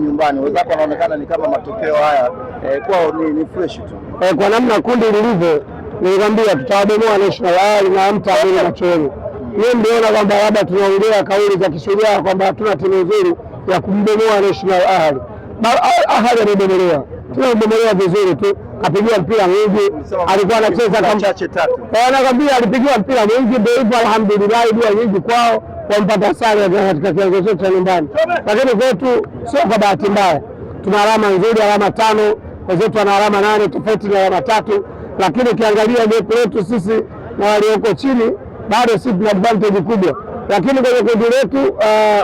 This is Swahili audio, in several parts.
nyumbani. Wenzako wanaonekana ni kama matokeo haya kwao ni fresh tu. Kwa namna kundi lilivyo, nilikwambia tutawadomoa National Al na mtaamini macho yenu. Mimi niliona kwamba labda tunaongea kauli za kishujaa kwamba hatuna timu nzuri ya kumdomoa National Al. Ahali amebomolewa. Tunabomolewa vizuri tu. Kapigiwa mpira mwingi, alikuwa anacheza kama chache tatu. Anakwambia alipigiwa mpira mwingi, ndio hivyo alhamdulillah, dua nyingi kwao wampata sare katika kiwango chetu cha nyumbani. Lakini kwetu sio kwa bahati mbaya. Tuna alama nzuri, alama 5, wenzetu wana alama 8, tofauti na alama 3. Lakini ukiangalia gap letu sisi na walioko chini, bado sisi tuna advantage kubwa. Lakini kwenye kundi letu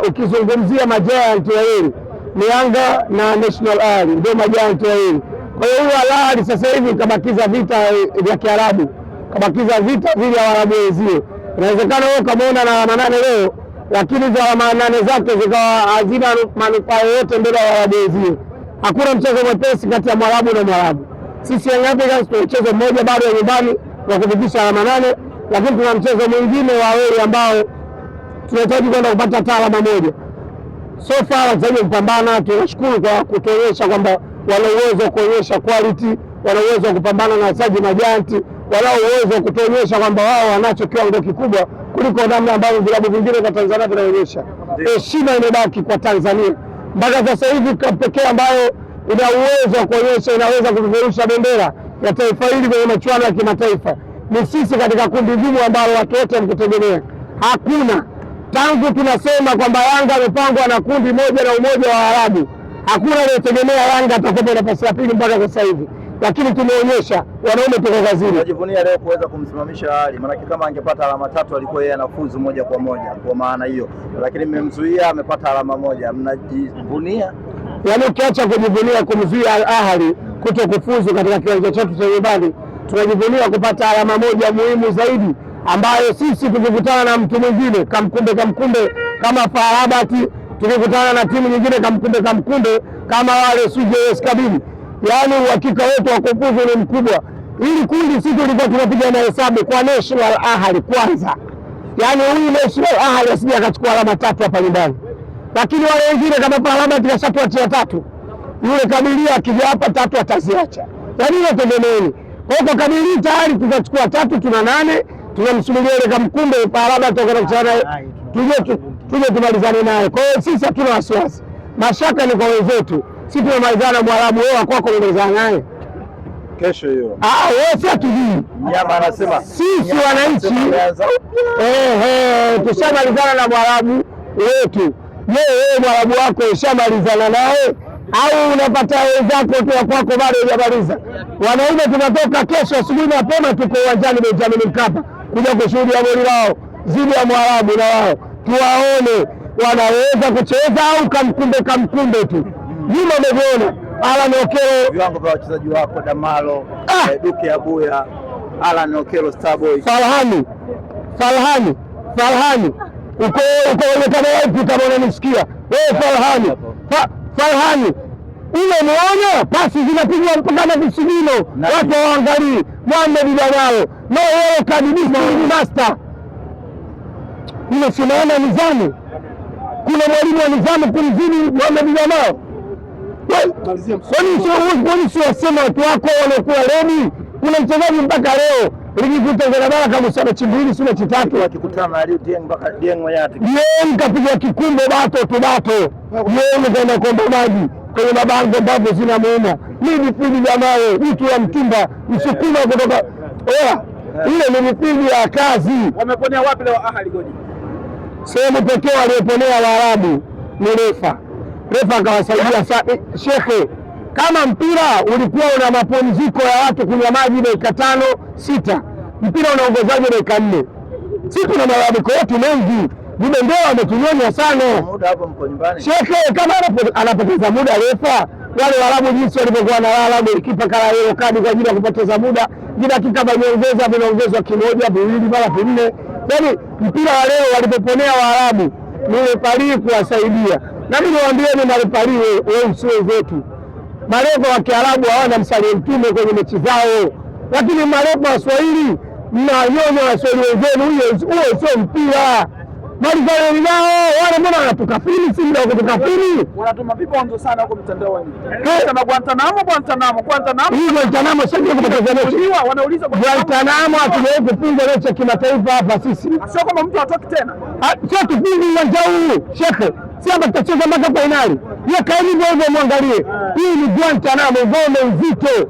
ukizungumzia majiant wawili ni Yanga na National Al, ndio majiant wawili. Kwa hiyo huyu Al Ahly sasa hivi kabakiza vita vya Kiarabu, kabakiza vita vile ya Waarabu wenzie. Inawezekana wewe kamaona na alama 8 leo, lakini za alama 8 zake zikawa hazina manufaa yoyote mbele ya Waarabu wenzie. Hakuna mchezo mwepesi kati ya Mwarabu na Mwarabu. Sisi Young Africans tuna mchezo mmoja bado wa nyumbani wa kufikisha alama 8, lakini tuna mchezo mwingine wa away ambao tunahitaji kwenda kupata hata alama 1. So far wachezaji kupambana, tunashukuru kwa kutuonyesha kwamba wana uwezo wa kuonyesha quality, wana uwezo wa kupambana na wachezaji majanti, wana uwezo wa kutuonyesha kwamba wao wanacho kiwango kikubwa kuliko namna ambavyo vilabu vingine vya Tanzania vinaonyesha. Heshima imebaki kwa Tanzania. Mpaka sasa hivi pekee ambayo ina uwezo wa kuonyesha inaweza kupeperusha bendera ya taifa hili kwenye michuano ya kimataifa ni sisi katika kundi gumu ambalo watu wote wamkutegemea. Hakuna. Tangu tunasema kwamba Yanga amepangwa na kundi moja na Umoja wa Arabu, hakuna anayetegemea Yanga atakuwa nafasi ya pili mpaka sasa hivi. Lakini tumeonyesha wanaume tuko kazini. Tunajivunia leo kuweza kumsimamisha Ali, maana kama angepata alama 3 alikuwa yeye anafuzu moja kwa moja kwa maana hiyo. Lakini mmemzuia, amepata alama 1. Mnajivunia? Yaani ukiacha kujivunia kumzuia Al Ahly kuto kufuzu katika kiwanja chetu cha nyumbani, tunajivunia kupata alama 1 muhimu zaidi ambayo sisi tukikutana na mtu mwingine kamkumbe kama FAR Rabat, tukikutana na timu nyingine kamkumbe kama wale SUJS Kabili, yaani uhakika wetu wa kufuzu ni mkubwa. Ili kundi sisi tulikuwa tunapiga na hesabu kwa National Ahly kwanza, yaani huyu National Ahly asije akachukua alama 3 hapa nyumbani, lakini wale wengine kama FAR Rabat kashatuachia 3, yule Kabili akija hapa 3 ataziacha, yaani ile tegemeeni. Kwa Kabili tayari tutachukua 3, tuna 8, tunamsubiria ile kamkumbe FAR Rabat toka kuchana tuje tumalizane naye. Kwa hiyo sisi hatuna wasiwasi, mashaka ni kwa wenzetu. Sisi tunamalizana Mwarabu, wewe kwako unamalizana naye kesho hiyo. Wewe si atujui. Nyama anasema sisi wananchi tushamalizana na Mwarabu wetu. Wewe Mwarabu wako ushamalizana naye au unapata wenzako tu kwako bado hujamaliza? Wanaume tunatoka kesho asubuhi mapema, tuko uwanjani Benjamin Mkapa kuja kushuhudia goli lao zidi ya Mwarabu, na wao tuwaone wanaweza kucheza au kamkumbe tu. Nyuma umeviona Alan Okello, viwango vya wachezaji wako Damalo, Duke Abuya, Alan Okello, Starboy, Farhani uko kama wapi kama unanisikia wewe? Farhani ule muona pasi zinapigwa mpaka na visigino, watu waangalie. Mohamed Damalo no yeye kadibisa ni master. Ile sinaona nizamu, kuna mwalimu wa nizamu kumzidi Mohamed Damalo. Kwani sio wasema watu wako wanakuwa ready? Kuna mchezaji mpaka leo ligi kuu Tanzania bara kama sana chimbili sio chitatu wakikutana na Aliou Dieng mpaka Dieng Wayati. Dieng kapiga kikumbo bato. Dieng kaenda komba maji kwenye mabango ambapo zina muuma. Mimi pili jamaa mtu wa mtumba msukuma kutoka ile ni mipigi ya kazi. Wameponea wapi leo Ahly goli? Sehemu pekee walioponea Waarabu ni refa akawasaidia shekhe. Kama mpira ulikuwa una mapumziko ya watu kunywa maji dakika 5-6, mpira unaongozaje dakika 4? Sisi tuna malalamiko yetu mengi, ndio wametunyonya sana. Muda hapo mko nyumbani. Shekhe kama anapoteza muda refa, wale Waarabu jinsi walivyokuwa na lala golikipa kala yellow card kwa ajili ya kupoteza muda, dakika vinaongezwa 1, 2, mara 4. Yaani mpira wa leo walipoponea Waarabu ni refari kuwasaidia. Na mimi niwaambieni marefari wao sio wetu. Marefa wa Kiarabu hawana msalie mtume kwenye mechi zao, lakini marefa wa Swahili mnanyonya Waswahili wenzenu. Huo sio mpira. Malizani nao wale mbona wanatukafiri, si ndio kutukafiri? Wanatuma pipa ndo sana huko mtandaoni. Kama Guantanamo. Hii Guantanamo sio kwa Tanzania. Wanauliza Guantanamo hatujawahi kupinga mechi ya kimataifa hapa sisi. Sio kama mtu atoki tena. Sio tupingi uwanja huu. Shekhe, Simba tutacheza mpaka finali. Yeye kaeni hivyo muangalie. Hii ni Guantanamo, ngome nzito.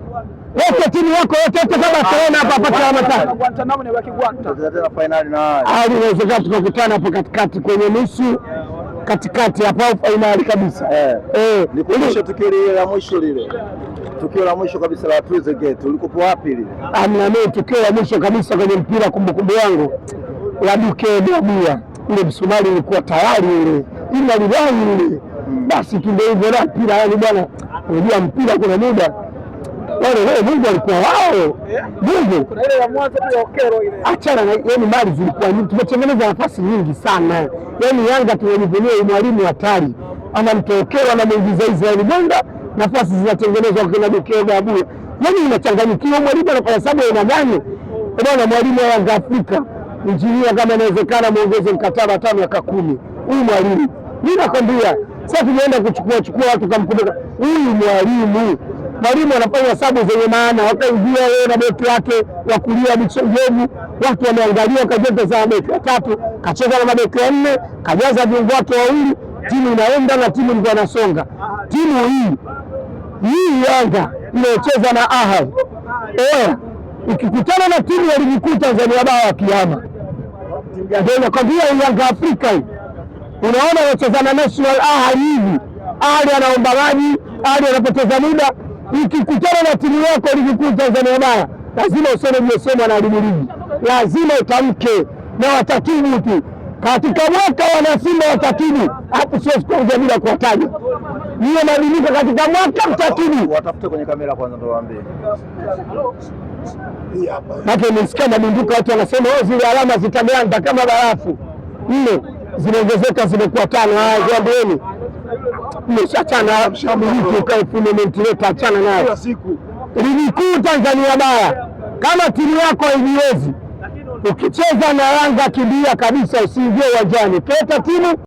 Wote timu yako yote kama tunaona hapa alama tatu. Guantanamo ni waki Guantanamo. Tutacheza tena finali na wao. Inawezekana tukakutana hapo katikati kwenye nusu katikati hapo finali kabisa. Nikumbushe tukio lile la mwisho lile. Tukio la mwisho kabisa la Tuze Gate. Ulikuwa wapi lile? Mimi tukio la mwisho kabisa kwenye mpira kumbukumbu yangu la Duke Dobia. Ile msumari ilikuwa tayari ile. Ile aliwahi ile. Basi ndio hivyo na mpira yani bwana. Unajua mpira kuna muda wale Mungu alikuwa wao. Mungu. Kuna ile ya mwanzo tu ya Okero ile. Achana na yani mali zilikuwa nyingi. Tumetengeneza nafasi nyingi sana. Yani Yanga tunajivunia mwalimu hatari. Anamtokea anamuingiza Israeli Bonda, nafasi zinatengenezwa kwa Duke Babu. Yani inachanganyikiwa mwalimu anafanya sababu ina gani? Bwana mwalimu wa Yanga Afrika, injinia kama inawezekana muongeze mkataba 5 miaka 10. Huyu mwalimu. Mimi nakwambia, sasa tunaenda kuchukua watu kumkumbuka. Huyu mwalimu anafanya hesabu zenye maana. Wakaingia yeye na beki wake wa kulia Bichojevu, watu wameangalia kajaza za beki 3, kacheza na mabeki 4, kajaza viungo wake wawili, timu inaenda na timu ndio inasonga. Timu hii Yanga inayocheza na Ahad. Ikikutana na timu ya ligi kuu Tanzania bara ya Kiyama. Ndio nakwambia Yanga Afrika hii. Unaona anacheza na National Ahad hivi. Ahad anaomba maji, Ahad anapoteza muda. Ukikutana na timu yako ligi kuu Tanzania bara, lazima usome msemo na ligi. Lazima utamke na watatibu tu. Katika mwaka wana Simba watatibu. Hapo sio kuongea bila kuwataja. Niyo mabadiliko katika mwaka mtatibu. Watafute kwenye kamera kwanza ndio waambie. Hata nimesikia mabunduka watu wanasema zile alama zitaganda kama barafu. 4 zimeongezeka zimekuwa 5. Ziambieni. Mmeshachana mshambulizi kwa fundament leta achana nayo. Kila siku. Ligi kuu Tanzania bara. Kama timu yako haiwezi ukicheza na Yanga kimbia kabisa usiingie uwanjani. Peta timu